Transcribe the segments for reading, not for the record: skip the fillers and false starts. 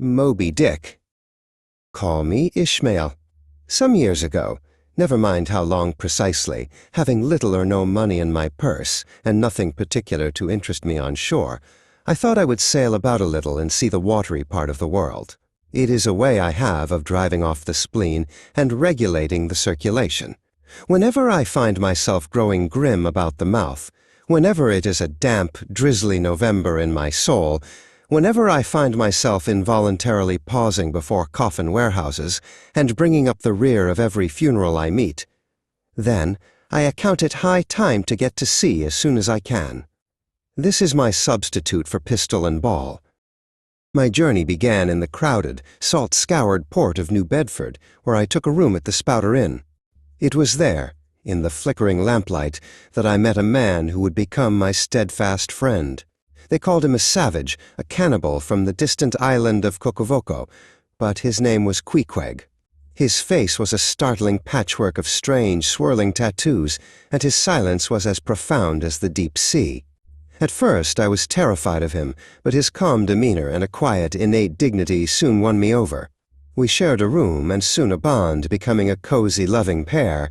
Moby Dick. Call me Ishmael. Some years ago, never mind how long precisely, having little or no money in my purse and nothing particular to interest me on shore, I thought I would sail about a little and see the watery part of the world. It is a way I have of driving off the spleen and regulating the circulation. Whenever I find myself growing grim about the mouth, whenever it is a damp, drizzly November in my soul, whenever I find myself involuntarily pausing before coffin warehouses and bringing up the rear of every funeral I meet, then I account it high time to get to sea as soon as I can. This is my substitute for pistol and ball. My journey began in the crowded, salt-scoured port of New Bedford, where I took a room at the Spouter Inn. It was there, in the flickering lamplight, that I met a man who would become my steadfast friend. They called him a savage, a cannibal from the distant island of Queequeg, but his name was Queequeg. His face was a startling patchwork of strange, swirling tattoos, and his silence was as profound as the deep sea. At first I was terrified of him, but his calm demeanor and a quiet, innate dignity soon won me over. We shared a room and soon a bond, becoming a cozy, loving pair,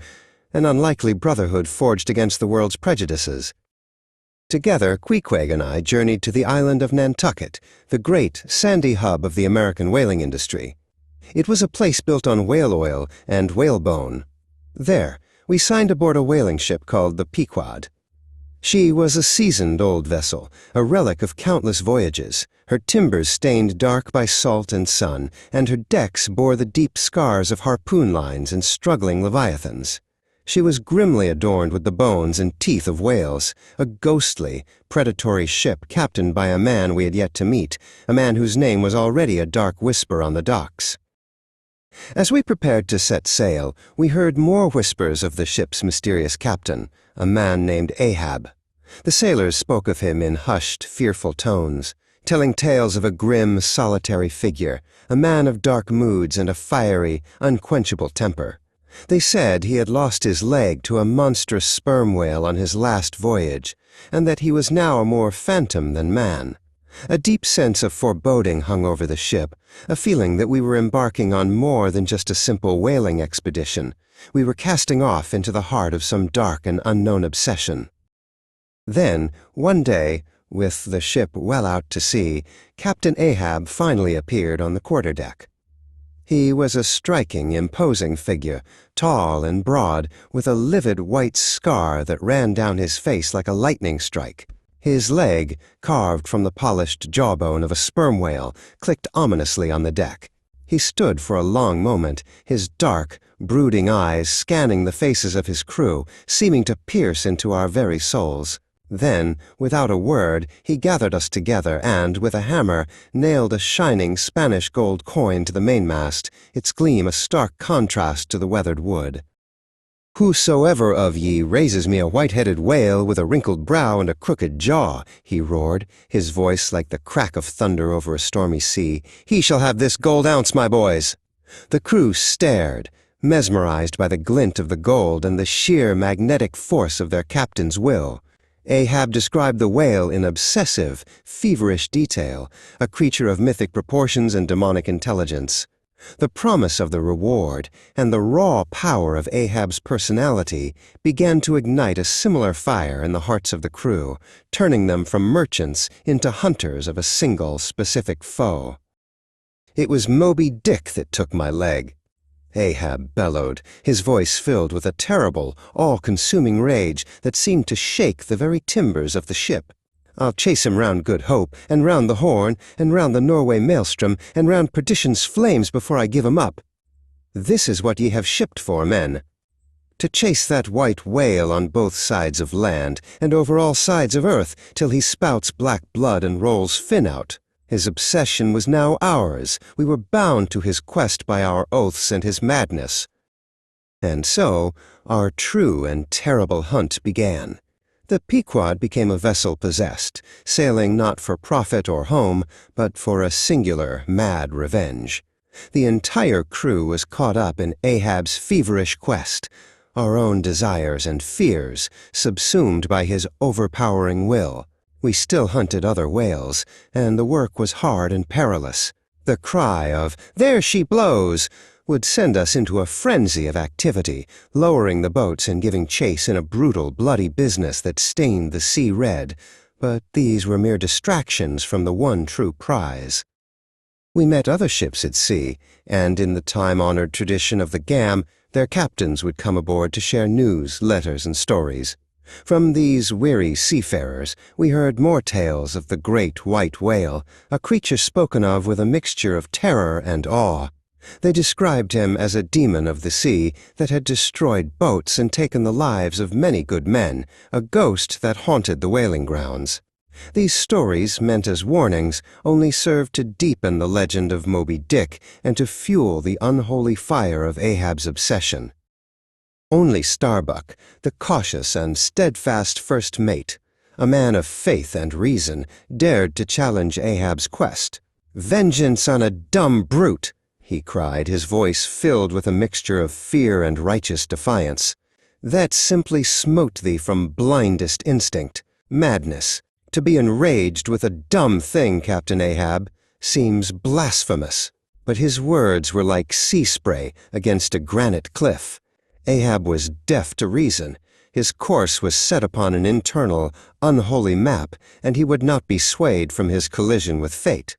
an unlikely brotherhood forged against the world's prejudices. Together, Queequeg and I journeyed to the island of Nantucket, the great, sandy hub of the American whaling industry. It was a place built on whale oil and whalebone. There, we signed aboard a whaling ship called the Pequod. She was a seasoned old vessel, a relic of countless voyages, her timbers stained dark by salt and sun, and her decks bore the deep scars of harpoon lines and struggling leviathans. She was grimly adorned with the bones and teeth of whales, a ghostly, predatory ship captained by a man we had yet to meet, a man whose name was already a dark whisper on the docks. As we prepared to set sail, we heard more whispers of the ship's mysterious captain, a man named Ahab. The sailors spoke of him in hushed, fearful tones, telling tales of a grim, solitary figure, a man of dark moods and a fiery, unquenchable temper. They said he had lost his leg to a monstrous sperm whale on his last voyage, and that he was now more phantom than man. A deep sense of foreboding hung over the ship, a feeling that we were embarking on more than just a simple whaling expedition. We were casting off into the heart of some dark and unknown obsession. Then, one day, with the ship well out to sea, Captain Ahab finally appeared on the quarterdeck. He was a striking, imposing figure, tall and broad, with a livid white scar that ran down his face like a lightning strike. His leg, carved from the polished jawbone of a sperm whale, clicked ominously on the deck. He stood for a long moment, his dark, brooding eyes scanning the faces of his crew, seeming to pierce into our very souls. Then, without a word, he gathered us together and, with a hammer, nailed a shining Spanish gold coin to the mainmast, its gleam a stark contrast to the weathered wood. "Whosoever of ye raises me a white-headed whale with a wrinkled brow and a crooked jaw," he roared, his voice like the crack of thunder over a stormy sea, "he shall have this gold ounce, my boys." The crew stared, mesmerized by the glint of the gold and the sheer magnetic force of their captain's will. Ahab described the whale in obsessive, feverish detail, a creature of mythic proportions and demonic intelligence. The promise of the reward and the raw power of Ahab's personality began to ignite a similar fire in the hearts of the crew, turning them from merchants into hunters of a single, specific foe. "It was Moby Dick that took my leg," Ahab bellowed, his voice filled with a terrible, all-consuming rage that seemed to shake the very timbers of the ship. "I'll chase him round Good Hope, and round the Horn, and round the Norway Maelstrom, and round perdition's flames before I give him up. This is what ye have shipped for, men. To chase that white whale on both sides of land, and over all sides of earth, till he spouts black blood and rolls fin out. His obsession was now ours. We were bound to his quest by our oaths and his madness." And so, our true and terrible hunt began. The Pequod became a vessel possessed, sailing not for profit or home, but for a singular, mad revenge. The entire crew was caught up in Ahab's feverish quest, our own desires and fears subsumed by his overpowering will. We still hunted other whales, and the work was hard and perilous. The cry of, "There she blows!" would send us into a frenzy of activity, lowering the boats and giving chase in a brutal, bloody business that stained the sea red, but these were mere distractions from the one true prize. We met other ships at sea, and in the time-honored tradition of the gam, their captains would come aboard to share news, letters, and stories. From these weary seafarers, we heard more tales of the great white whale, a creature spoken of with a mixture of terror and awe. They described him as a demon of the sea that had destroyed boats and taken the lives of many good men, a ghost that haunted the whaling grounds. These stories, meant as warnings, only served to deepen the legend of Moby Dick and to fuel the unholy fire of Ahab's obsession. Only Starbuck, the cautious and steadfast first mate, a man of faith and reason, dared to challenge Ahab's quest. "Vengeance on a dumb brute!" he cried, his voice filled with a mixture of fear and righteous defiance. "That simply smote thee from blindest instinct, madness. To be enraged with a dumb thing, Captain Ahab, seems blasphemous." But his words were like sea spray against a granite cliff. Ahab was deaf to reason. His course was set upon an internal, unholy map, and he would not be swayed from his collision with fate.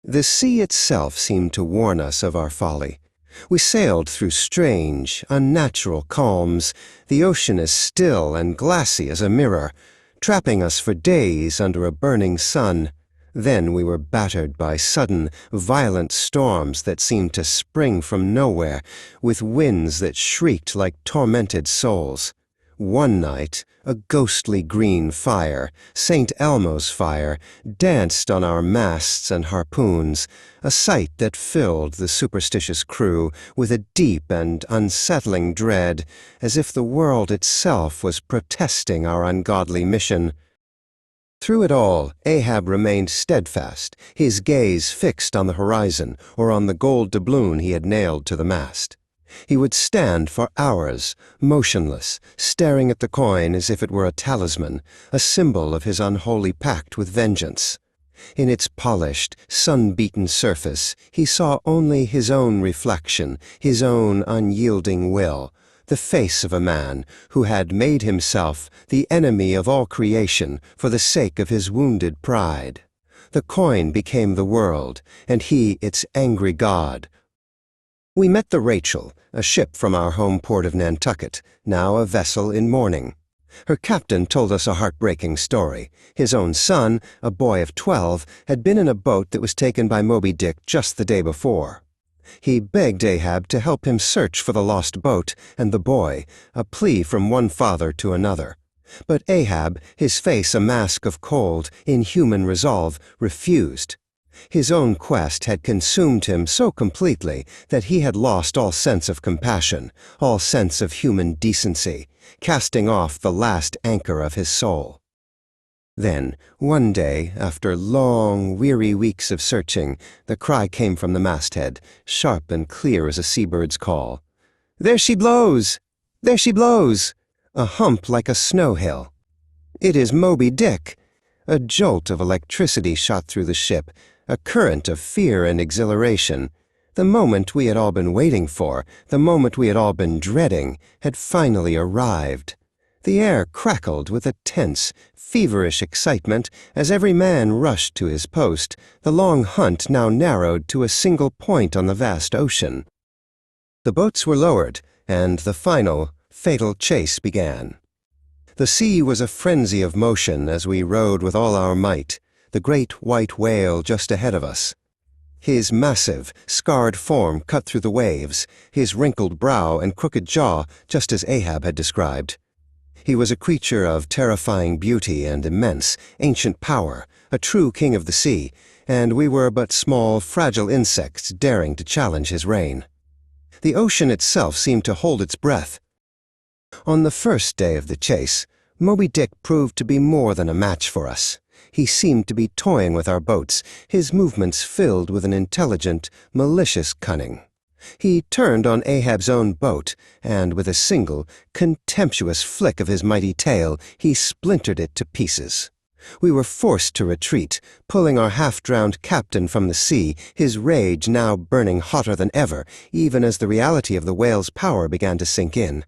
The sea itself seemed to warn us of our folly. We sailed through strange, unnatural calms, the ocean as still and glassy as a mirror, trapping us for days under a burning sun. Then we were battered by sudden, violent storms that seemed to spring from nowhere, with winds that shrieked like tormented souls. One night, a ghostly green fire, St. Elmo's fire, danced on our masts and harpoons, a sight that filled the superstitious crew with a deep and unsettling dread, as if the world itself was protesting our ungodly mission. Through it all, Ahab remained steadfast, his gaze fixed on the horizon or on the gold doubloon he had nailed to the mast. He would stand for hours, motionless, staring at the coin as if it were a talisman, a symbol of his unholy pact with vengeance. In its polished, sun-beaten surface, he saw only his own reflection, his own unyielding will, the face of a man who had made himself the enemy of all creation for the sake of his wounded pride. The coin became the world, and he its angry god. We met the Rachel, a ship from our home port of Nantucket, now a vessel in mourning. Her captain told us a heartbreaking story. His own son, a boy of 12, had been in a boat that was taken by Moby Dick just the day before. He begged Ahab to help him search for the lost boat and the boy, a plea from one father to another. But Ahab, his face a mask of cold, inhuman resolve, refused. His own quest had consumed him so completely that he had lost all sense of compassion, all sense of human decency, casting off the last anchor of his soul. Then, one day, after long, weary weeks of searching, the cry came from the masthead, sharp and clear as a seabird's call. "There she blows! There she blows!" A hump like a snow hill. "It is Moby Dick!" A jolt of electricity shot through the ship, a current of fear and exhilaration. The moment we had all been waiting for, the moment we had all been dreading, had finally arrived. The air crackled with a tense, feverish excitement as every man rushed to his post, the long hunt now narrowed to a single point on the vast ocean. The boats were lowered, and the final, fatal chase began. The sea was a frenzy of motion as we rowed with all our might, the great white whale just ahead of us. His massive, scarred form cut through the waves, his wrinkled brow and crooked jaw just as Ahab had described. He was a creature of terrifying beauty and immense, ancient power, a true king of the sea, and we were but small, fragile insects daring to challenge his reign. The ocean itself seemed to hold its breath. On the first day of the chase, Moby Dick proved to be more than a match for us. He seemed to be toying with our boats, his movements filled with an intelligent, malicious cunning. He turned on Ahab's own boat, and with a single, contemptuous flick of his mighty tail, he splintered it to pieces. We were forced to retreat, pulling our half-drowned captain from the sea, his rage now burning hotter than ever, even as the reality of the whale's power began to sink in.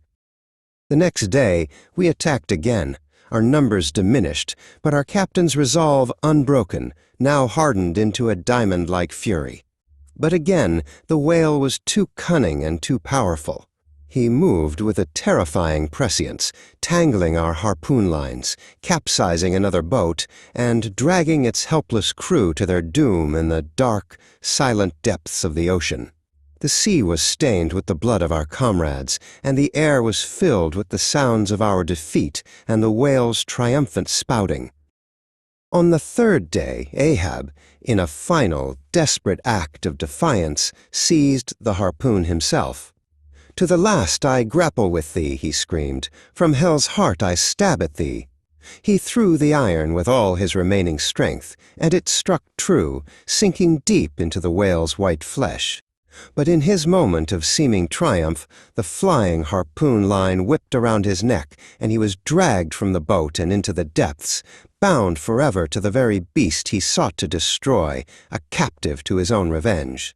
The next day, we attacked again, our numbers diminished, but our captain's resolve unbroken, now hardened into a diamond-like fury. But again, the whale was too cunning and too powerful. He moved with a terrifying prescience, tangling our harpoon lines, capsizing another boat, and dragging its helpless crew to their doom in the dark, silent depths of the ocean. The sea was stained with the blood of our comrades, and the air was filled with the sounds of our defeat and the whale's triumphant spouting. On the third day, Ahab, in a final, desperate act of defiance, seized the harpoon himself. "To the last I grapple with thee," he screamed. "From hell's heart I stab at thee." He threw the iron with all his remaining strength, and it struck true, sinking deep into the whale's white flesh. But in his moment of seeming triumph, the flying harpoon line whipped around his neck, and he was dragged from the boat and into the depths, bound forever to the very beast he sought to destroy, a captive to his own revenge.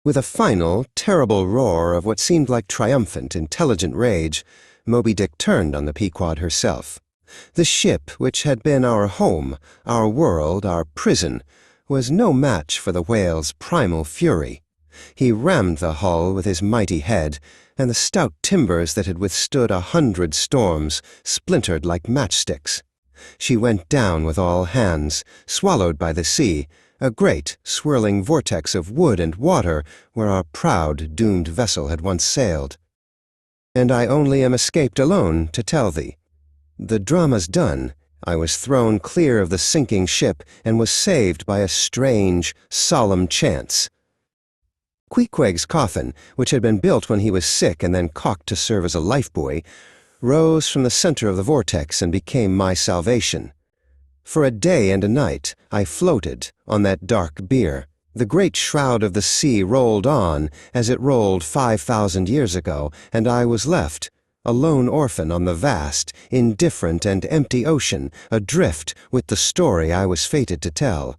With a final, terrible roar of what seemed like triumphant, intelligent rage, Moby Dick turned on the Pequod herself. The ship, which had been our home, our world, our prison, was no match for the whale's primal fury. He rammed the hull with his mighty head, and the stout timbers that had withstood 100 storms splintered like matchsticks. She went down with all hands, swallowed by the sea, a great, swirling vortex of wood and water where our proud, doomed vessel had once sailed. And I only am escaped alone to tell thee. The drama's done. I was thrown clear of the sinking ship and was saved by a strange, solemn chance. Queequeg's coffin, which had been built when he was sick and then cocked to serve as a lifebuoy, rose from the center of the vortex and became my salvation. For a day and a night I floated on that dark bier. The great shroud of the sea rolled on as it rolled 5,000 years ago, and I was left, a lone orphan on the vast, indifferent and empty ocean, adrift with the story I was fated to tell.